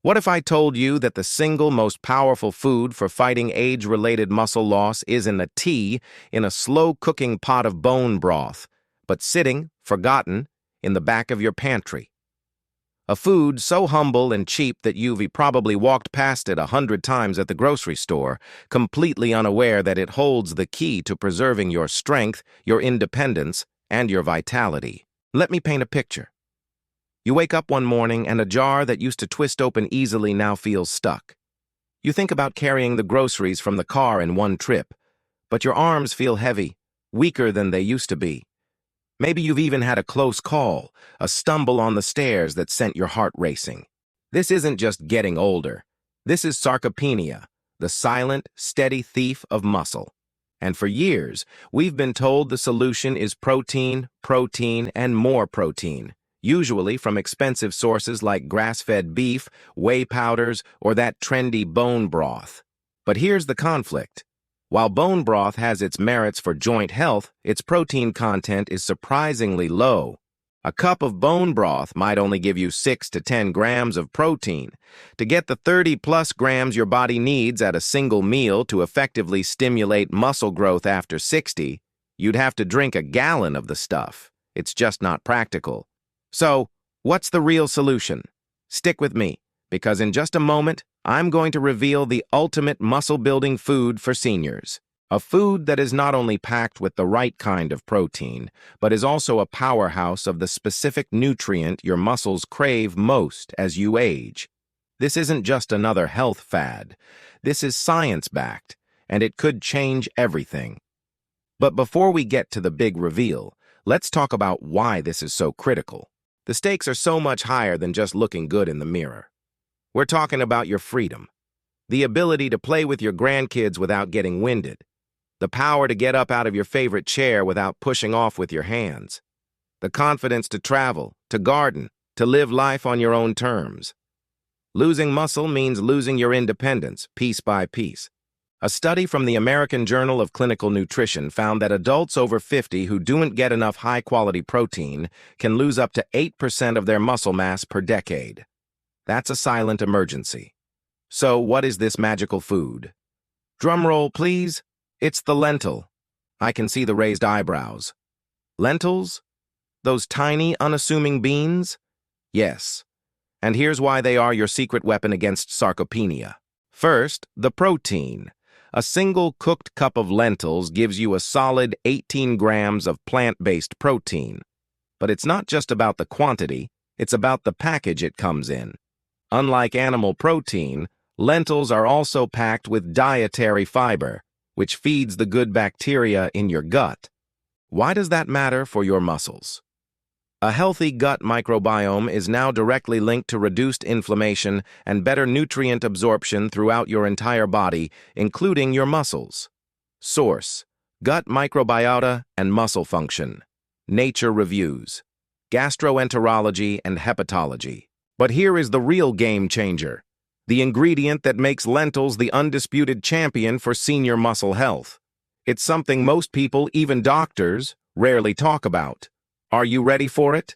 What if I told you that the single most powerful food for fighting age-related muscle loss isn't a tea in a slow-cooking pot of bone broth, but sitting, forgotten, in the back of your pantry? A food so humble and cheap that you've probably walked past it 100 times at the grocery store, completely unaware that it holds the key to preserving your strength, your independence, and your vitality. Let me paint a picture. You wake up one morning and a jar that used to twist open easily now feels stuck. You think about carrying the groceries from the car in one trip, but your arms feel heavy, weaker than they used to be. Maybe you've even had a close call, a stumble on the stairs that sent your heart racing. This isn't just getting older. This is sarcopenia, the silent, steady thief of muscle. And for years, we've been told the solution is protein, protein, and more protein, usually from expensive sources like grass-fed beef, whey powders, or that trendy bone broth. But here's the conflict. While bone broth has its merits for joint health, its protein content is surprisingly low. A cup of bone broth might only give you 6 to 10 grams of protein. To get the 30-plus grams your body needs at a single meal to effectively stimulate muscle growth after 60, you'd have to drink a gallon of the stuff. It's just not practical. So, what's the real solution? Stick with me, because in just a moment, I'm going to reveal the ultimate muscle-building food for seniors. A food that is not only packed with the right kind of protein, but is also a powerhouse of the specific nutrient your muscles crave most as you age. This isn't just another health fad. This is science-backed, and it could change everything. But before we get to the big reveal, let's talk about why this is so critical. The stakes are so much higher than just looking good in the mirror. We're talking about your freedom, the ability to play with your grandkids without getting winded, the power to get up out of your favorite chair without pushing off with your hands, the confidence to travel, to garden, to live life on your own terms. Losing muscle means losing your independence, piece by piece. A study from the American Journal of Clinical Nutrition found that adults over 50 who don't get enough high-quality protein can lose up to 8% of their muscle mass per decade. That's a silent emergency. So what is this magical food? Drum roll, please. It's the lentil. I can see the raised eyebrows. Lentils? Those tiny, unassuming beans? Yes. And here's why they are your secret weapon against sarcopenia. First, the protein. A single cooked cup of lentils gives you a solid 18 grams of plant-based protein. But it's not just about the quantity, it's about the package it comes in. Unlike animal protein, lentils are also packed with dietary fiber, which feeds the good bacteria in your gut. Why does that matter for your muscles? A healthy gut microbiome is now directly linked to reduced inflammation and better nutrient absorption throughout your entire body, including your muscles. Source: Gut Microbiota and Muscle Function. Nature Reviews. Gastroenterology and Hepatology. But here is the real game changer. The ingredient that makes lentils the undisputed champion for senior muscle health. It's something most people, even doctors, rarely talk about. Are you ready for it?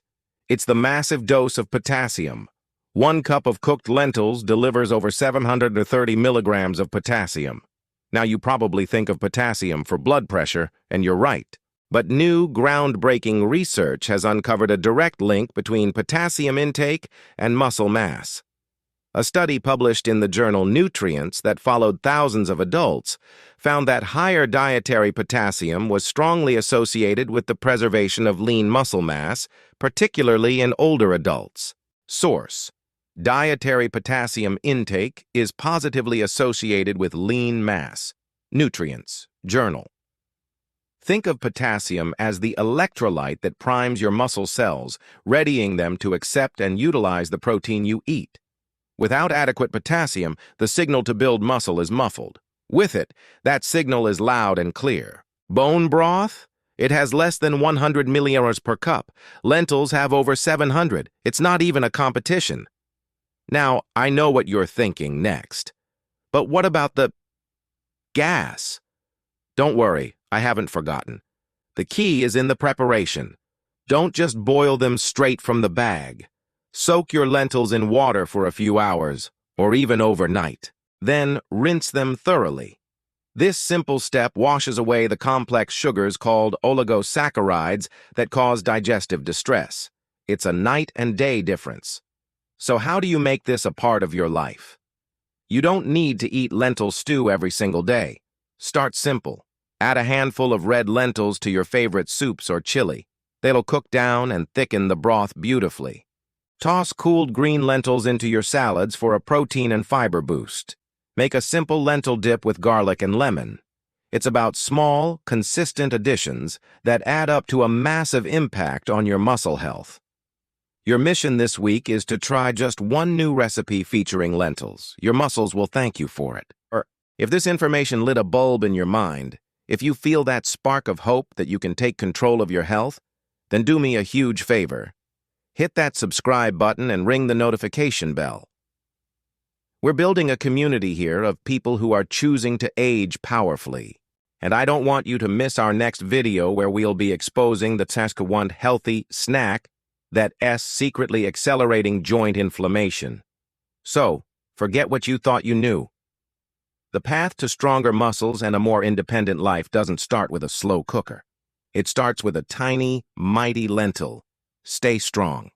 It's the massive dose of potassium. 1 cup of cooked lentils delivers over 730 milligrams of potassium. Now you probably think of potassium for blood pressure, and you're right. But new, groundbreaking research has uncovered a direct link between potassium intake and muscle mass. A study published in the journal Nutrients that followed thousands of adults found that higher dietary potassium was strongly associated with the preservation of lean muscle mass, particularly in older adults. Source: Dietary potassium intake is positively associated with lean mass. Nutrients, Journal. Think of potassium as the electrolyte that primes your muscle cells, readying them to accept and utilize the protein you eat. Without adequate potassium, the signal to build muscle is muffled. With it, that signal is loud and clear. Bone broth? It has less than 100 milliliters per cup. Lentils have over 700. It's not even a competition. Now, I know what you're thinking next. But what about the gas? Don't worry, I haven't forgotten. The key is in the preparation. Don't just boil them straight from the bag. Soak your lentils in water for a few hours, or even overnight. Then rinse them thoroughly. This simple step washes away the complex sugars called oligosaccharides that cause digestive distress. It's a night and day difference. So how do you make this a part of your life? You don't need to eat lentil stew every single day. Start simple. Add a handful of red lentils to your favorite soups or chili. They'll cook down and thicken the broth beautifully. Toss cooled green lentils into your salads for a protein and fiber boost. Make a simple lentil dip with garlic and lemon. It's about small, consistent additions that add up to a massive impact on your muscle health. Your mission this week is to try just one new recipe featuring lentils. Your muscles will thank you for it. Or if this information lit a bulb in your mind, if you feel that spark of hope that you can take control of your health, then do me a huge favor. Hit that subscribe button and ring the notification bell. We're building a community here of people who are choosing to age powerfully. And I don't want you to miss our next video where we'll be exposing the sarcopenia healthy snack that's secretly accelerating joint inflammation. So, forget what you thought you knew. The path to stronger muscles and a more independent life doesn't start with a slow cooker. It starts with a tiny, mighty lentil. Stay strong.